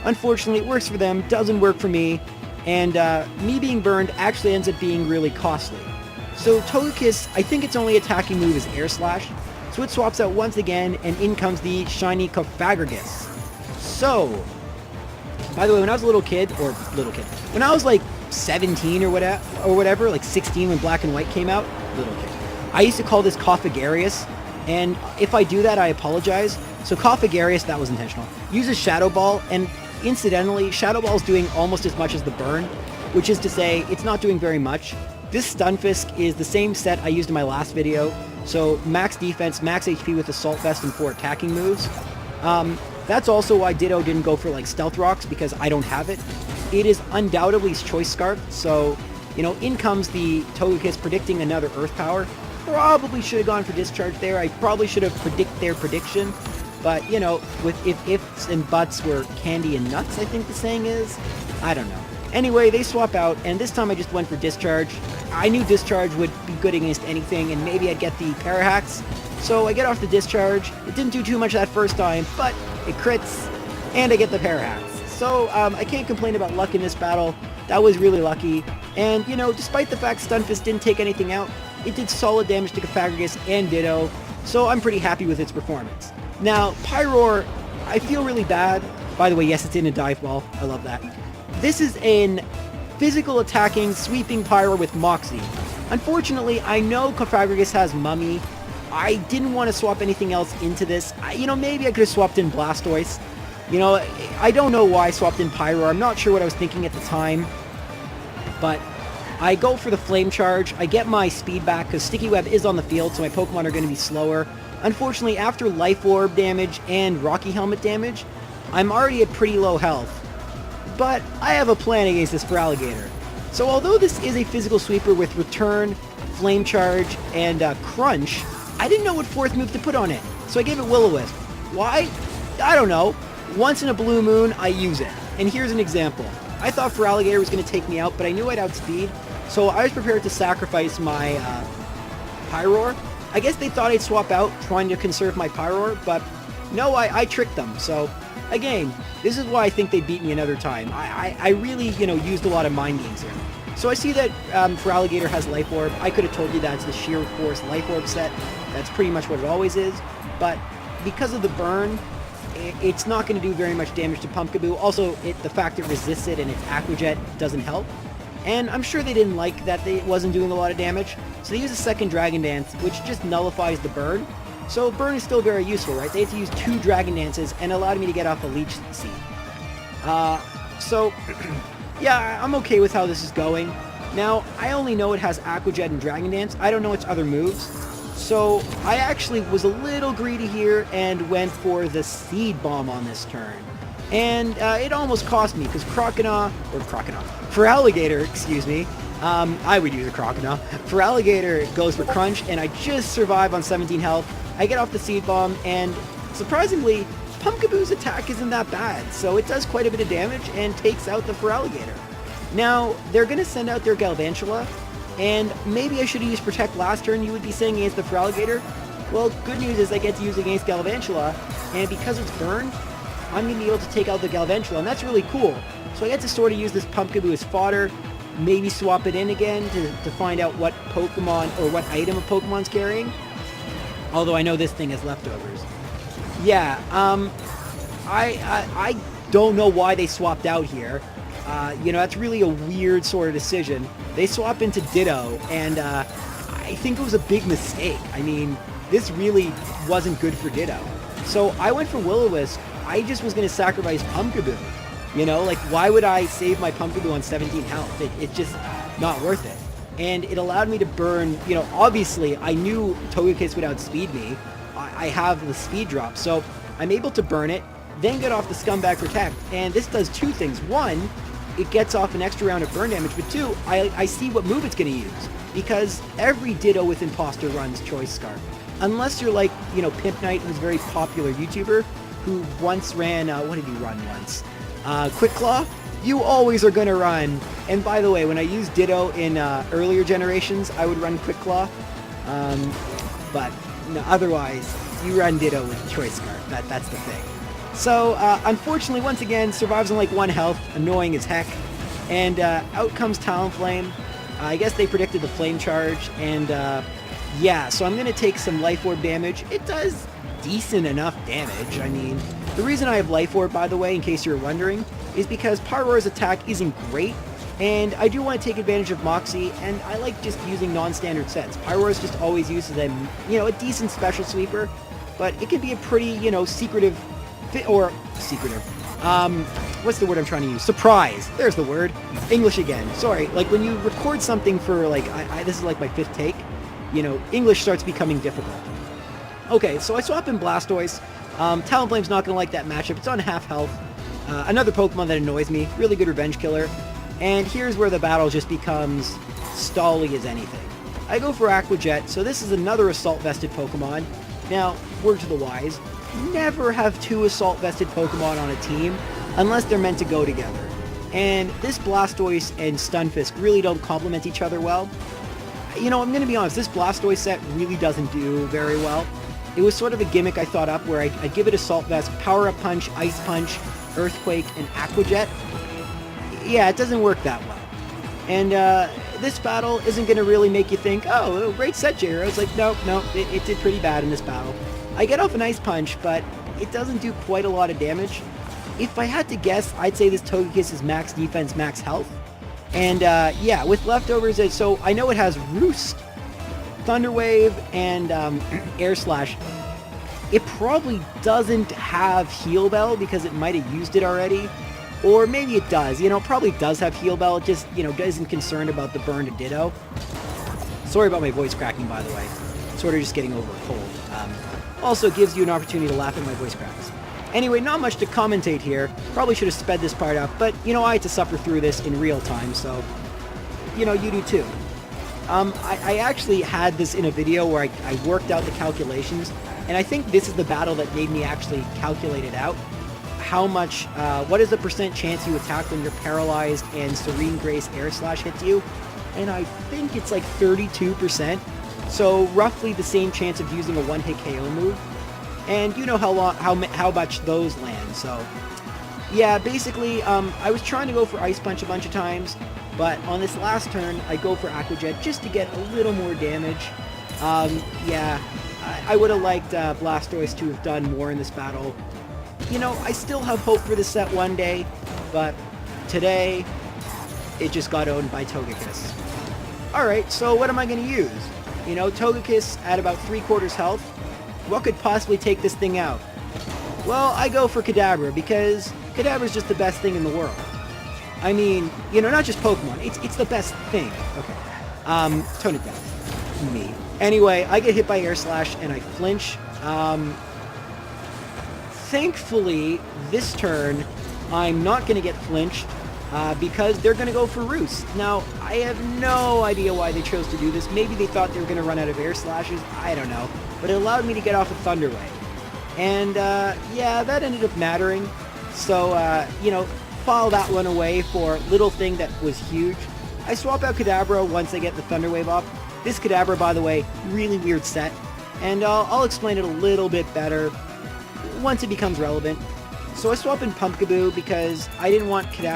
Unfortunately, it works for them, doesn't work for me, and me being burned actually ends up being really costly. So Togekiss, I think its only attacking move is Air Slash, so it swaps out once again, and in comes the shiny Cofagrigus. So, by the way, when I was a little kid, when I was like 17 or whatever, like 16 when Black and White came out, little kid, I used to call this Cofagarius, and if I do that, I apologize. So Cofagarius, that was intentional, uses Shadow Ball, and incidentally, Shadow Ball is doing almost as much as the burn, which is to say, it's not doing very much. This Stunfisk is the same set I used in my last video, so max defense, max HP with Assault Vest and 4 attacking moves. That's also why Ditto didn't go for like Stealth Rocks, because I don't have it. It is undoubtedly Choice Scarf, so, you know, in comes the Togekiss predicting another Earth Power. Probably should have gone for Discharge there. I probably should have predict their prediction. But, you know, with if ifs and buts were candy and nuts, I think the saying is. I don't know. Anyway, they swap out, and this time I just went for Discharge. I knew Discharge would be good against anything, and maybe I'd get the Parahacks. So I get off the Discharge. It didn't do too much that first time, but it crits, and I get the Parahacks. So I can't complain about luck in this battle. That was really lucky. And, you know, despite the fact Stunfisk didn't take anything out, it did solid damage to Cofagrigus and Ditto, so I'm pretty happy with its performance. Now, Pyroar, I feel really bad. By the way, yes, it's in a dive ball. I love that. This is an physical attacking, sweeping Pyroar with Moxie. Unfortunately, I know Cofagrigus has Mummy. I didn't want to swap anything else into this. You know, maybe I could have swapped in Blastoise. You know, I don't know why I swapped in Pyroar. I'm not sure what I was thinking at the time. But I go for the Flame Charge. I get my speed back because Sticky Web is on the field, so my Pokemon are going to be slower. Unfortunately, after Life Orb damage and Rocky Helmet damage, I'm already at pretty low health. But I have a plan against this Feraligatr. So although this is a physical sweeper with Return, Flame Charge, and Crunch, I didn't know what fourth move to put on it. So I gave it Will-O-Wisp. Why? I don't know. Once in a blue moon, I use it. And here's an example. I thought Feraligatr was going to take me out, but I knew I'd outspeed. So I was prepared to sacrifice my Pyroar. I guess they thought I'd swap out, trying to conserve my Pyroar, but no, I tricked them. So, again, this is why I think they beat me another time. I really, you know, used a lot of mind games here. So I see that Feraligatr has Life Orb. I could have told you that it's the Sheer Force Life Orb set. That's pretty much what it always is. But because of the burn, it's not going to do very much damage to Pumpkaboo. Also, the fact it resists it and its Aqua Jet doesn't help. And I'm sure they didn't like that it wasn't doing a lot of damage, so they use a second Dragon Dance, which just nullifies the burn. So burn is still very useful, right? They had to use 2 Dragon Dances and allowed me to get off a Leech Seed. So, yeah, I'm okay with how this is going. Now, I only know it has Aqua Jet and Dragon Dance. I don't know its other moves. So I actually was a little greedy here and went for the Seed Bomb on this turn. And it almost cost me, because Feraligatr, excuse me, I would use a Croconaw. Feraligatr goes for Crunch, and I just survive on 17 health. I get off the Seed Bomb, and surprisingly, Pumpkaboo's attack isn't that bad, so it does quite a bit of damage and takes out the Feraligatr. Now, they're going to send out their Galvantula, and maybe I should have used Protect last turn, you would be saying, against the Feraligatr. Well, good news is I get to use it against Galvantula, and because it's burned, I'm going to be able to take out the Galvantula, and that's really cool. So I get to sort of use this Pumpkaboo as fodder, maybe swap it in again to find out what Pokemon, or what item a Pokemon's carrying. Although I know this thing has leftovers. Yeah, I don't know why they swapped out here. You know, that's really a weird sort of decision. They swap into Ditto, and I think it was a big mistake. I mean, this really wasn't good for Ditto. So I went for Will-O-Wisp. I just was going to sacrifice Pumpkaboo. You know, like, why would I save my Pumpkaboo on 17 health? It's just not worth it. And it allowed me to burn, you know, obviously, I knew Togekiss would outspeed me. I have the speed drop, so I'm able to burn it, then get off the Scumbag Protect, and this does 2 things. 1, it gets off an extra round of burn damage, but 2, I see what move it's going to use, because every Ditto with Imposter runs Choice Scarf. Unless you're like, you know, Pimp Knight, who's a very popular YouTuber, who once ran, what did he run once? Quick Claw? You always are going to run. And by the way, when I used Ditto in earlier generations, I would run Quick Claw. But no, otherwise, you run Ditto with Choice Scarf. That's the thing. So, unfortunately, once again, survives on like 1 health, annoying as heck. And out comes Talonflame. I guess they predicted the Flame Charge, and yeah, so I'm going to take some Life Orb damage. It does decent enough damage. I mean, the reason I have Life Orb, by the way, in case you're wondering, is because Pyroar's attack isn't great, and I do want to take advantage of Moxie, and I like just using non-standard sets. Pyroar's just always used as a decent special sweeper, but it can be a pretty, secretive, what's the word I'm trying to use? Surprise! There's the word. English again. Sorry, like when you record something for like, this is like my 5th take, English starts becoming difficult. Okay, so I swap in Blastoise. Talonflame's not going to like that matchup. It's on half health. Another Pokemon that annoys me. Really good revenge killer. And here's where the battle just becomes stally as anything. I go for Aqua Jet, so this is another Assault-vested Pokemon. Now, word to the wise, never have 2 Assault-vested Pokemon on a team unless they're meant to go together. And this Blastoise and Stunfisk really don't complement each other well. I'm going to be honest, this Blastoise set really doesn't do very well. It was sort of a gimmick I thought up where I'd give it Assault Vest, Power Up Punch, Ice Punch, Earthquake, and Aqua Jet. Yeah, it doesn't work that well. And this battle isn't going to really make you think, oh, great set, J-Hero. It's like, no, it did pretty bad in this battle. I get off an Ice Punch, but it doesn't do quite a lot of damage. If I had to guess, I'd say this Togekiss is max defense, max health. And yeah, with leftovers, so I know it has Roost, Thunder Wave, and Air Slash. It probably doesn't have Heal Bell because it might have used it already. Or maybe it does. It probably does have Heal Bell. It just, isn't concerned about the burn to Ditto. Sorry about my voice cracking, by the way. Sort of just getting over a cold. Also gives you an opportunity to laugh at my voice cracks. Anyway, not much to commentate here. Probably should have sped this part up, but, I had to suffer through this in real time, so, you do too. I actually had this in a video where I worked out the calculations, and I think this is the battle that made me actually calculate it out. How much, what is the % chance you attack when you're paralyzed and Serene Grace Air Slash hits you? And I think it's like 32%. So roughly the same chance of using a one-hit KO move. And you know how much those land, so... Yeah, basically, I was trying to go for Ice Punch a bunch of times, but on this last turn, I go for Aqua Jet just to get a little more damage. Yeah, I would have liked Blastoise to have done more in this battle. I still have hope for this set one day, but today, it just got owned by Togekiss. Alright, so what am I going to use? Togekiss at about 3/4 health. What could possibly take this thing out? Well, I go for Kadabra, because Kadabra's just the best thing in the world. I mean, not just Pokemon, it's the best thing. Okay, tone it down. Me. Anyway, I get hit by Air Slash, and I flinch. Thankfully, this turn, I'm not going to get flinched, because they're going to go for Roost. Now, I have no idea why they chose to do this. Maybe they thought they were going to run out of Air Slashes. I don't know. But it allowed me to get off a Thunder Wave. And, yeah, that ended up mattering. So, file that one away for little thing that was huge. I swap out Kadabra once I get the Thunder Wave off. This Kadabra, by the way, really weird set. And I'll explain it a little bit better once it becomes relevant. So I swap in Pumpkaboo because I didn't want Kadabra